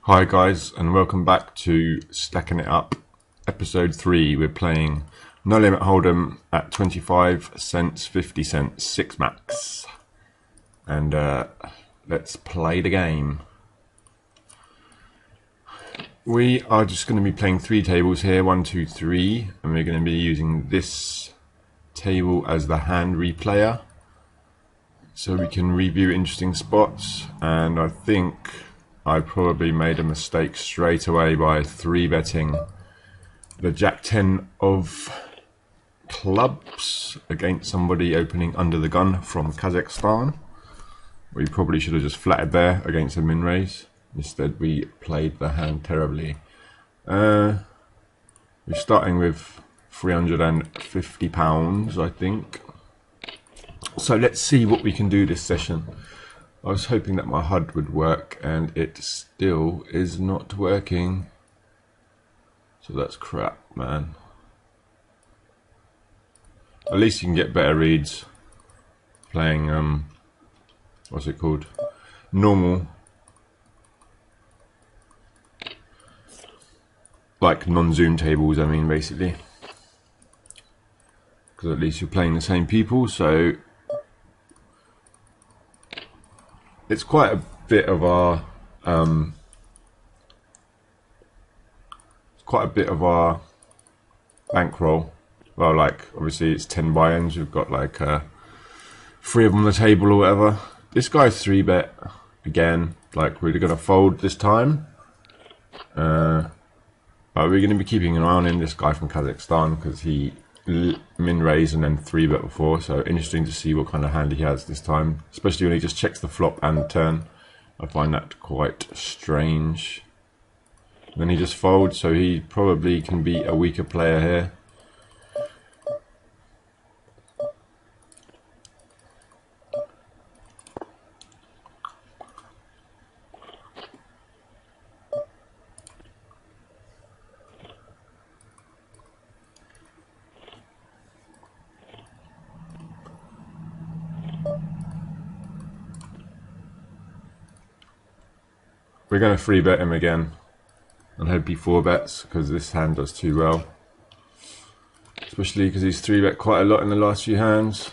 Hi guys, and welcome back to Stacking It Up, episode 3. We're playing No Limit Hold'em at 25 cents, 50 cents, 6 max. And let's play the game. We are just going to be playing 3 tables here, 1, 2, 3. And we're going to be using this table as the hand replayer, so we can review interesting spots. And I think I probably made a mistake straight away by 3-betting the Jack 10 of clubs against somebody opening under the gun from Kazakhstan. We probably should have just flatted there against a min raise. Instead we played the hand terribly. We're starting with £350, I think. So let's see what we can do this session. I was hoping that my HUD would work, and it still is not working. So that's crap, man. At least you can get better reads playing, what's it called? Normal. Like non-zoom tables, I mean, basically. Because at least you're playing the same people, so it's quite a bit of our bankroll. Well, like obviously it's 10 buy-ins. We've got like 3 of them on the table or whatever. This guy's 3-bet again. Like we're gonna fold this time. But we're gonna be keeping an eye on him. This guy from Kazakhstan, because he min raised and then 3-bet before, so interesting to see what kind of hand he has this time, especially when he just checks the flop and the turn. I find that quite strange. And then he just folds, so he probably can be a weaker player here. We're going to 3-bet him again and hope he 4-bets, because this hand does too well. Especially because he's 3-bet quite a lot in the last few hands.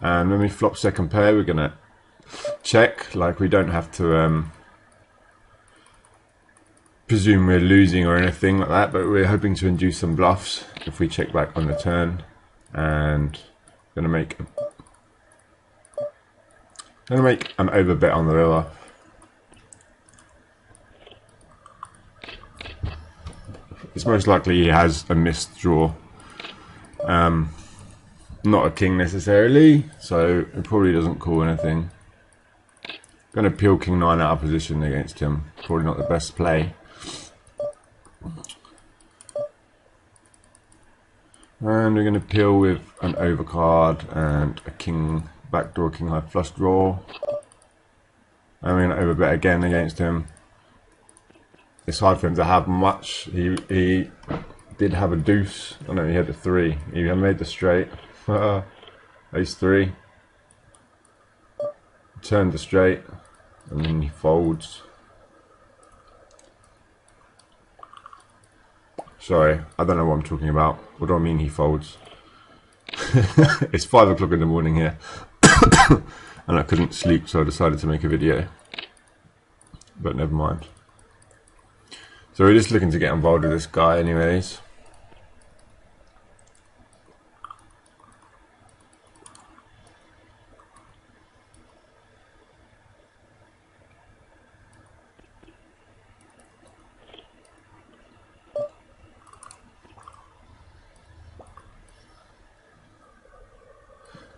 And when we flop second pair, we're going to check. Like we don't have to presume we're losing or anything like that, but we're hoping to induce some bluffs if we check back on the turn. And going to make an overbet on the river. It's most likely he has a missed draw. Not a king necessarily, so it probably doesn't call anything. Going to peel king 9 out of position against him. Probably not the best play. And we're going to peel with an overcard and a king, backdoor king high flush draw. And we're going to overbet again against him. It's hard for him to have much. He did have a deuce. Oh no, he had a 3. He made the straight. Ace 3. Turned the straight, and then he folds. Sorry, I don't know what I'm talking about. What do I mean he folds? It's 5 o'clock in the morning here, and I couldn't sleep, so I decided to make a video. But never mind. So we're just looking to get involved with this guy anyways.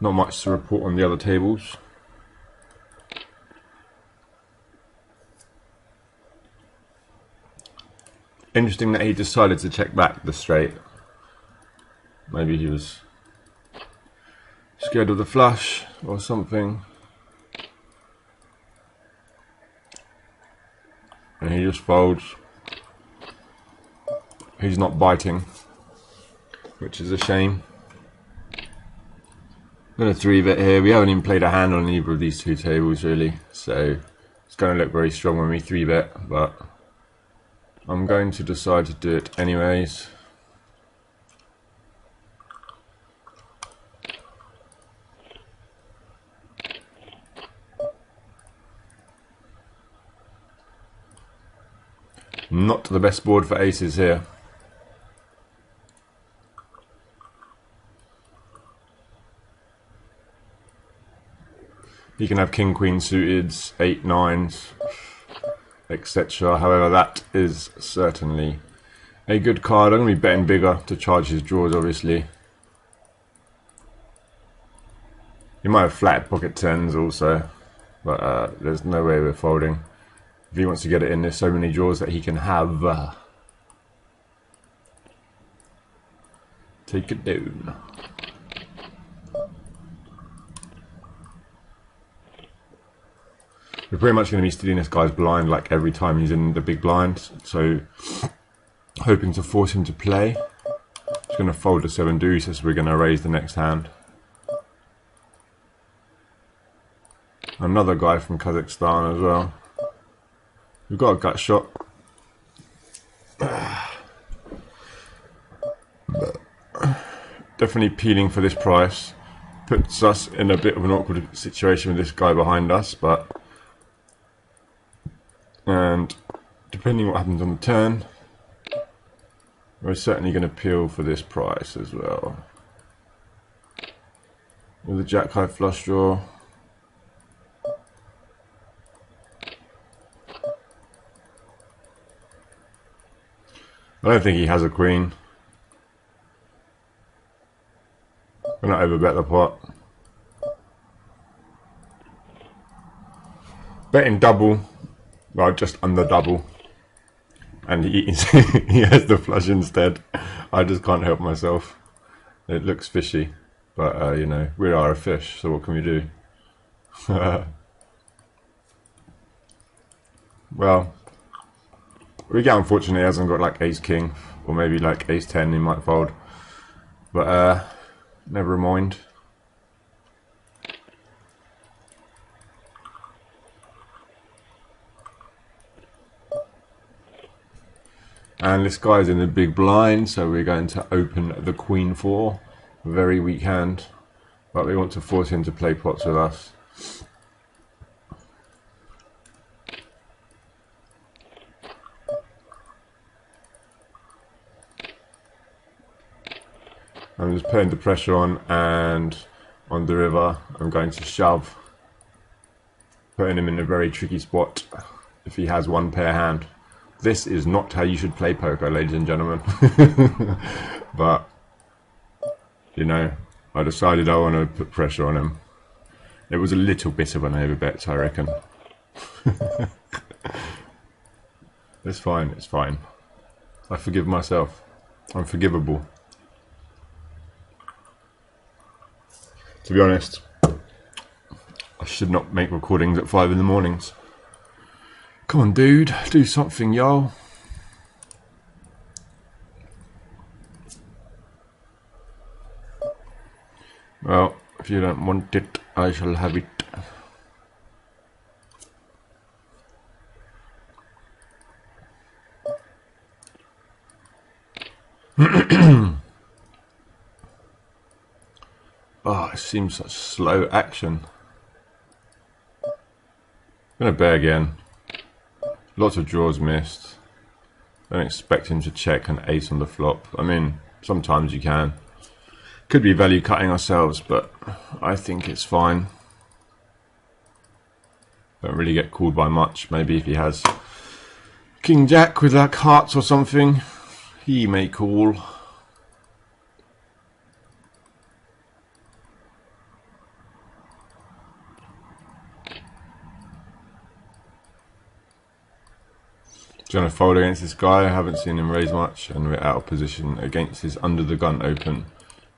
Not much to report on the other tables. Interesting that he decided to check back the straight. Maybe he was scared of the flush or something. And he just folds. He's not biting, which is a shame. I'm going to 3-bet here. We haven't even played a hand on either of these 2 tables really, so It's going to look very strong when we 3-bet, but I'm going to decide to do it anyways. Not the best board for aces here. You can have king, queen suited, 8, 9s, etc. However, that is certainly a good card. I'm going to be betting bigger to charge his draws, obviously. He might have flat pocket 10s also, but there's no way we're folding. If he wants to get it in, there's so many draws that he can have. Take it down. We're pretty much going to be stealing this guy's blind like every time he's in the big blind, so hoping to force him to play. He's going to fold the 7 deuce as we're going to raise the next hand. Another guy from Kazakhstan as well. We've got a gut shot. Definitely peeling for this price. Puts us in a bit of an awkward situation with this guy behind us, but and depending what happens on the turn, we're certainly going to peel for this price as well. With the jack high flush draw. I don't think he has a queen. We're not overbet the pot. Betting double, well, just under double, and he he has the flush instead. I just can't help myself. It looks fishy, but you know, we are a fish, so what can we do? Well, Riga unfortunately hasn't got like ace king, or maybe like ace 10 he might fold, but never mind. And this guy's in the big blind, so we're going to open the queen 4. Very weak hand, but we want to force him to play pots with us. I'm just putting the pressure on, and on the river I'm going to shove, putting him in a very tricky spot if he has one pair hand. This is not how you should play poker, ladies and gentlemen. But, you know, I decided I want to put pressure on him. It was a little bit of an overbet, I reckon. It's fine, it's fine. I forgive myself. I'm forgivable. To be honest, I should not make recordings at 5 in the mornings. Come on, dude, do something, yo. Well, if you don't want it, I shall have it. Oh, it seems such slow action. I'm gonna bet again. Lots of draws missed. Don't expect him to check an ace on the flop. I mean, sometimes you can. Could be value cutting ourselves, but I think it's fine. Don't really get called by much. Maybe if he has King Jack with like hearts or something, he may call. Trying to fold against this guy. I haven't seen him raise much, and we're out of position against his under the gun open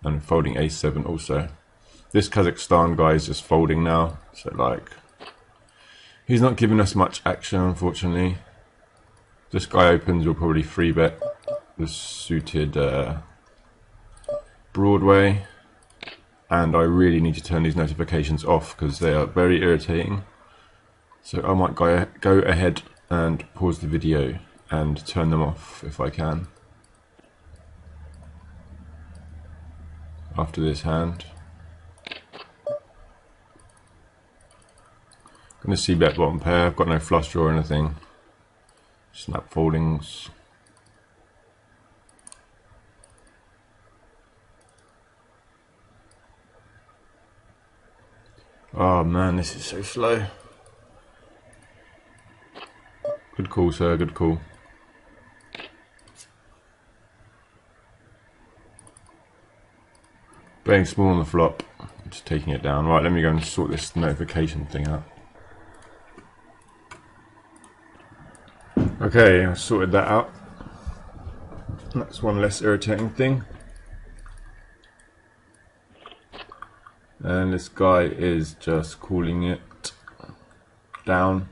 and folding ace 7 also. This Kazakhstan guy is just folding now, so like he's not giving us much action, unfortunately. This guy opens, we'll probably 3-bet the suited Broadway, and I really need to turn these notifications off because they are very irritating. So I might go ahead and pause the video and turn them off if I can after this hand. Going to see bet bottom pair. I've got no flush draw or anything. Snap foldings. Oh man, this is so slow. Good call, sir, good call. Betting small on the flop, just taking it down. Right, let me go and sort this notification thing out. Okay, I sorted that out. That's one less irritating thing. And this guy is just calling it down.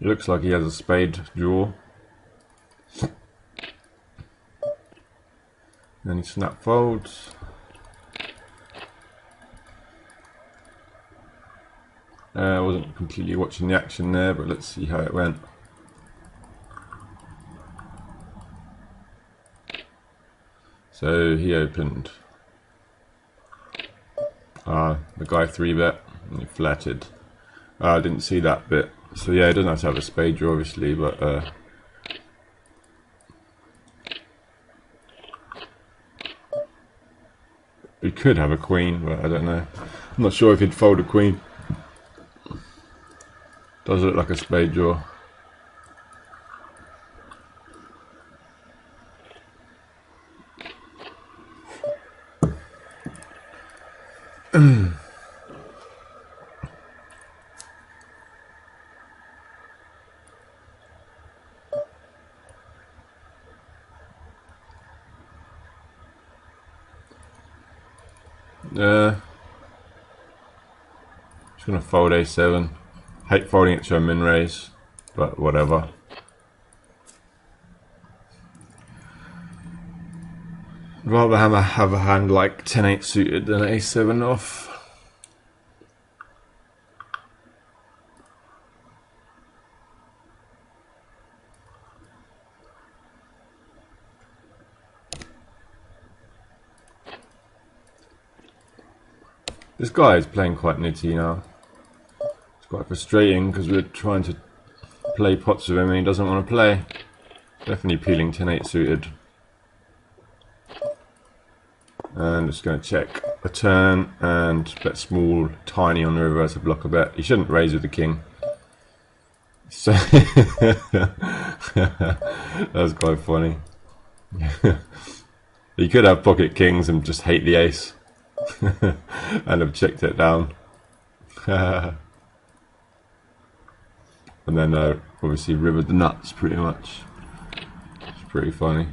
It looks like he has a spade draw. Then he snap folds. I wasn't completely watching the action there, but let's see how it went. So he opened. The guy 3-bet and he flatted. I didn't see that bit. So yeah, he doesn't have to have a spade draw obviously, but he could have a queen, but I don't know. I'm not sure if he'd fold a queen. Does look like a spade draw. Just gonna fold a7. Hate folding it to a min raise, but whatever. I'd rather have a hand like 10-8 suited than a7 off. This guy is playing quite nitty now. It's quite frustrating because we're trying to play pots with him and he doesn't want to play. Definitely peeling 10-8 suited. And just going to check a turn and bet small, tiny on the river to block a bet. He shouldn't raise with the king. So that's quite funny. He could have pocket kings and just hate the ace. And have checked it down. And then obviously rivered the nuts pretty much. It's pretty funny.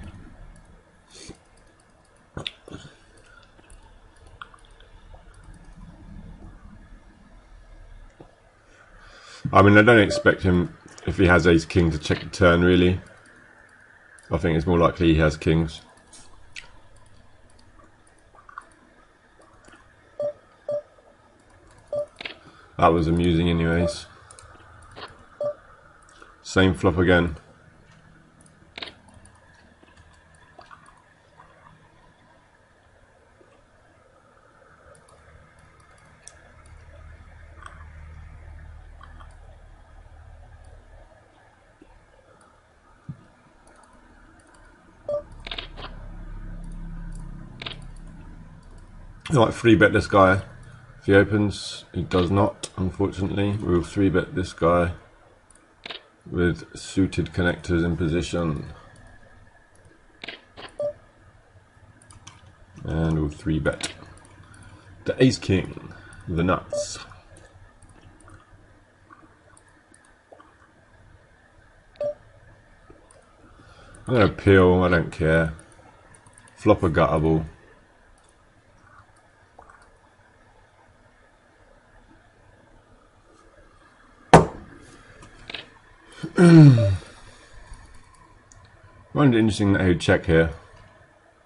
I mean, I don't expect him, if he has ace king, to check the turn really. I think it's more likely he has kings. That was amusing anyways. Same flop again. I might 3-bet this guy. If he opens, he does not, unfortunately. We'll 3-bet this guy with suited connectors in position. And we'll 3-bet the ace king, the nuts. I'm going to peel, I don't care. Flop a guttable. I find it interesting that he would check here.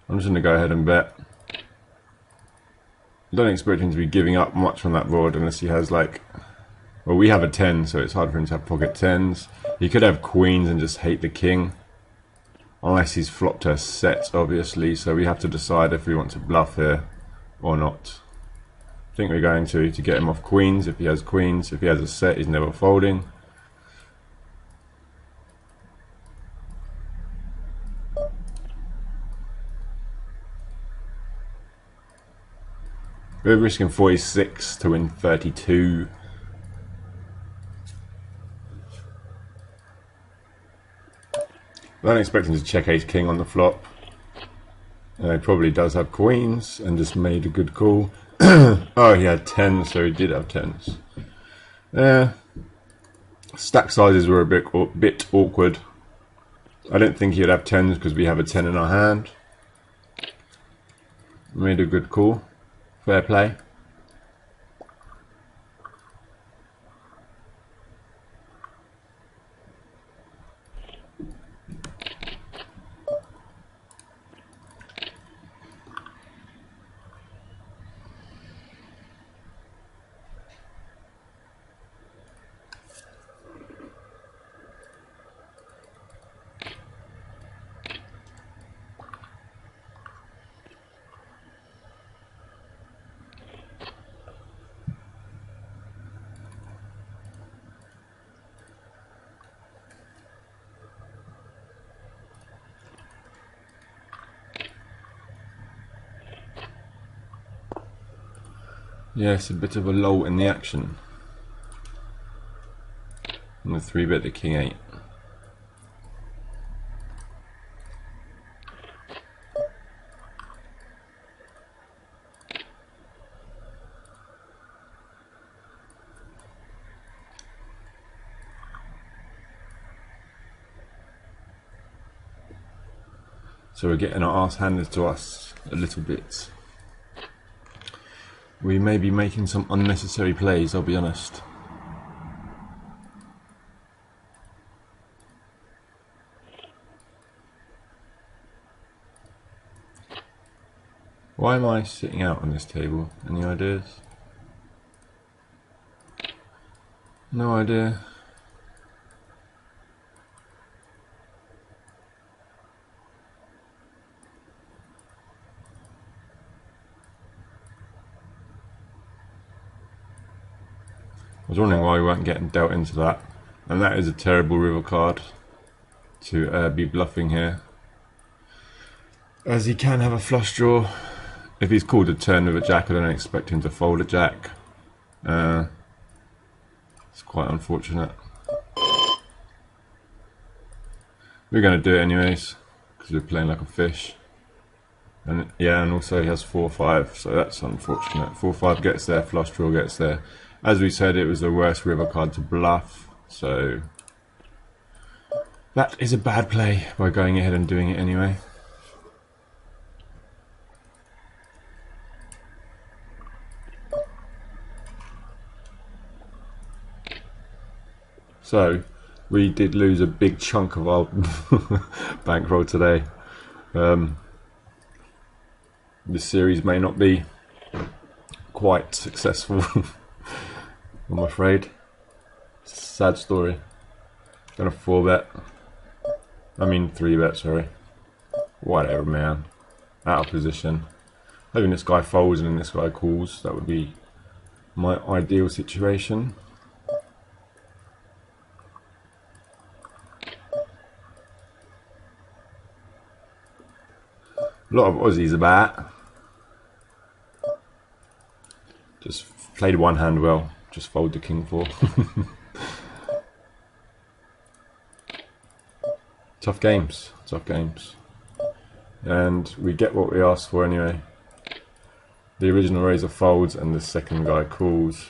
I'm just going to go ahead and bet. don't expect him to be giving up much on that board unless he has like, well, we have a 10, so it's hard for him to have pocket 10s. He could have queens and just hate the king, unless he's flopped a set, obviously, so we have to decide if we want to bluff here or not. I think we're going to get him off queens if he has queens. If he has a set, he's never folding. We're risking 46 to win 32. I don't expect him to check ace king on the flop. He probably does have queens and just made a good call. Oh, he had 10s, so he did have 10s. Stack sizes were a bit awkward. I don't think he'd have 10s because we have a 10 in our hand. Made a good call. Fair play. Yes, a bit of a lull in the action. And the 3-bet the king 8. So we're getting our arse handed to us a little bit. We may be making some unnecessary plays, I'll be honest. Why am I sitting out on this table? Any ideas? No idea. I was wondering why we weren't getting dealt into that, and that is a terrible river card to be bluffing here, as he can have a flush draw. If he's called a turn with a jack, I don't expect him to fold a jack. It's quite unfortunate. We're going to do it anyways because we're playing like a fish, and yeah, and also he has 4-5, so that's unfortunate. 4-5 gets there, flush draw gets there. As we said, it was the worst river card to bluff, so that is a bad play by going ahead and doing it anyway. So we did lose a big chunk of our bankroll today. This series may not be quite successful. I'm afraid. It's a sad story. Gonna 4-bet. I mean 3-bet, sorry. Whatever, man. Out of position. Hoping this guy folds and then this guy calls. That would be my ideal situation. A lot of Aussies about. Just played one hand well. Just fold the king 4. Tough games, tough games. And we get what we asked for anyway. The original raiser folds and the second guy calls.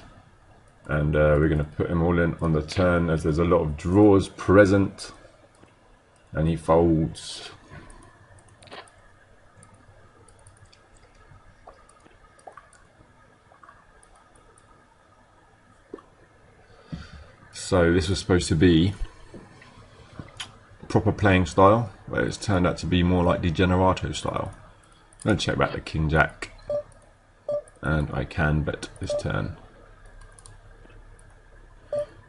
And we're going to put him all in on the turn as there's a lot of draws present. And he folds. So this was supposed to be proper playing style, but it's turned out to be more like Degenerato style. I'm going to check back the King Jack. and I can bet this turn.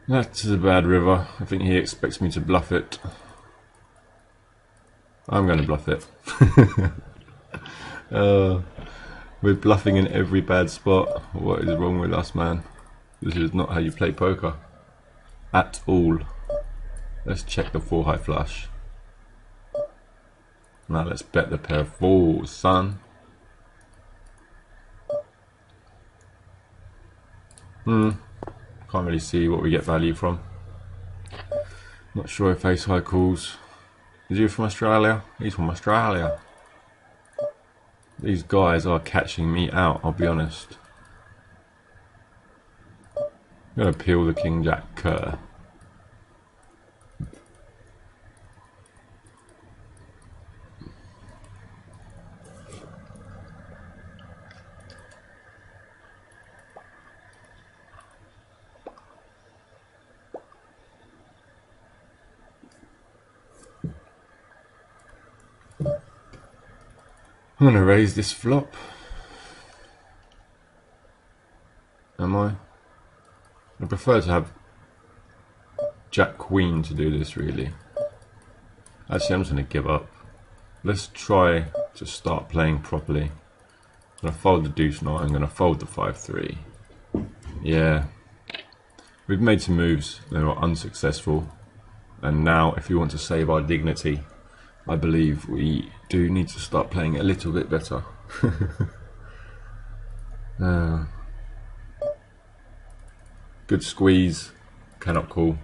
That's a bad river. I think he expects me to bluff it. I'm going to bluff it. We're bluffing in every bad spot. What is wrong with us, man? This is not how you play poker. At all. Let's check the 4 high flush. Now let's bet the pair of fours, son. Can't really see what we get value from. Not sure if ace high calls. Is he from Australia? He's from Australia. These guys are catching me out, I'll be honest. I'm going to peel the king jack cur. I'm going to raise this flop. Am I? I prefer to have Jack Queen to do this, really. Actually, I'm just going to give up. Let's try to start playing properly. I'm going to fold the deuce nine. I'm going to fold the 5-3. Yeah. We've made some moves. They were unsuccessful. And now, if we want to save our dignity, I believe we do need to start playing a little bit better. Good squeeze, cannot call,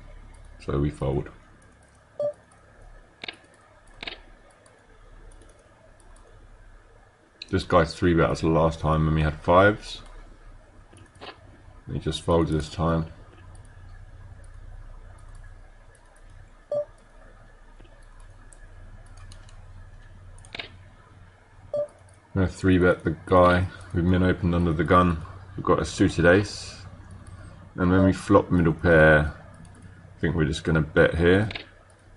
so we fold. This guy's 3-bet us the last time when we had 5s. He just folds this time. I'm going to 3-bet the guy. We've min opened under the gun. We've got a suited ace. And when we flop middle pair, I think we're just going to bet here.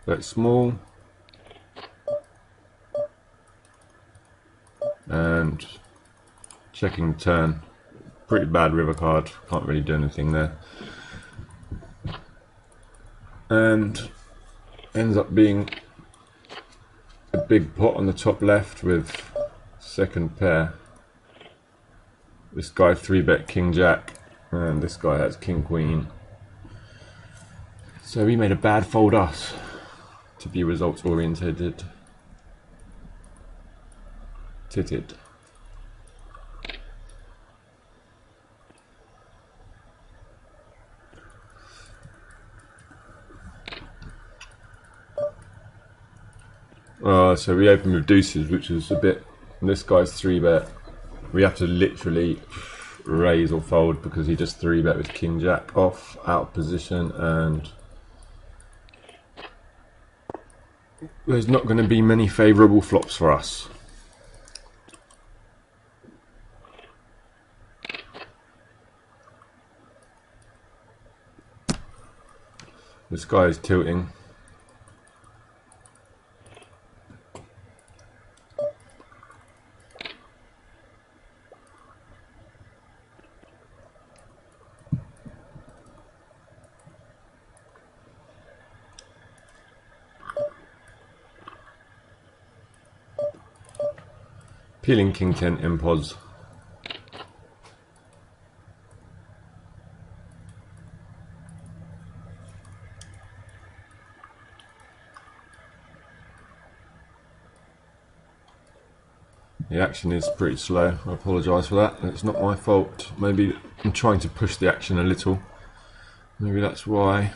Bet small. And checking turn. Pretty bad river card. Can't really do anything there. And ends up being a big pot on the top left with second pair. This guy 3-bet king jack, and this guy has king queen. So we made a bad fold us to be results oriented. Titted. So we open with deuces, which is a bit. This guy's 3-bet. We have to literally raise or fold because he just 3-bet with king jack off, out of position, and there's not going to be many favourable flops for us. This guy is tilting. Peeling king 10 impos. The action is pretty slow. I apologise for that. It's not my fault. Maybe I'm trying to push the action a little. Maybe that's why.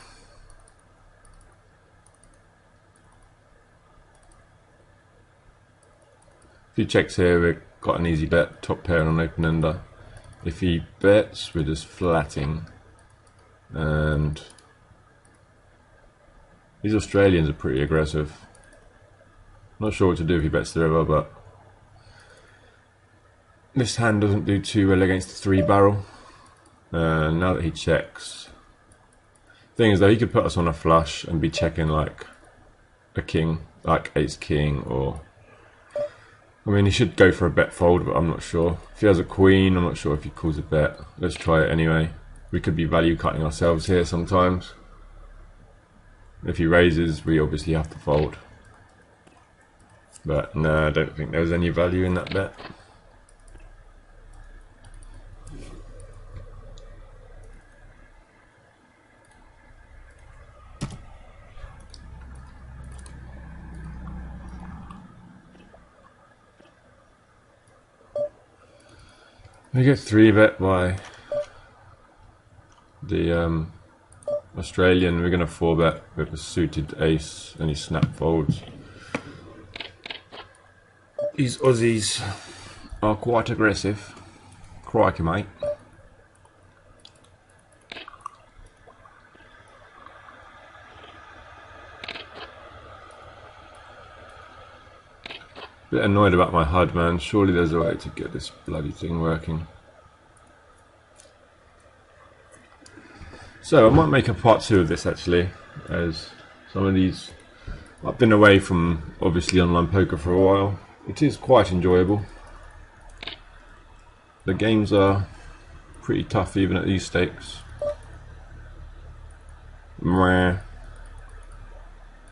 If he checks here, we've got an easy bet, top pair on an open ender. If he bets, we're just flatting. And these Australians are pretty aggressive. Not sure what to do if he bets the river, but this hand doesn't do too well against the 3-barrel. Now that he checks, thing is though, he could put us on a flush and be checking like a king, like ace king or I mean, he should go for a bet fold, but I'm not sure. If he has a queen, I'm not sure if he calls a bet. Let's try it anyway. We could be value cutting ourselves here sometimes. If he raises, we obviously have to fold. But no, I don't think there's any value in that bet. We get 3-bet by the Australian. We're going to 4-bet with a suited ace, and he snap folds. These Aussies are quite aggressive. Crikey, mate. Bit annoyed about my HUD, man. Surely there's a way to get this bloody thing working. So I might make a part 2 of this actually, as some of these, I've been away from obviously online poker for a while. It is quite enjoyable. The games are pretty tough even at these stakes. Mwah.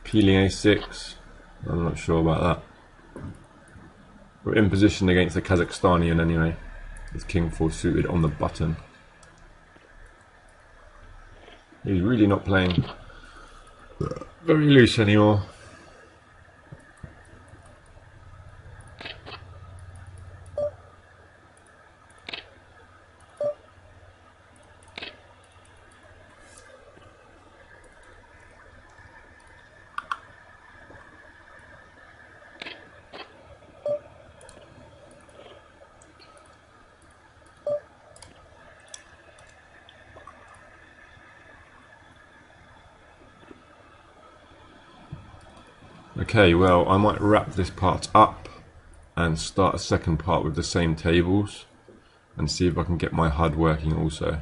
Peeling a6, I'm not sure about that. We're in position against the Kazakhstanian anyway, with king 4 suited on the button. He's really not playing very loose anymore. Okay, well, I might wrap this part up and start a second part with the same tables and see if I can get my HUD working also.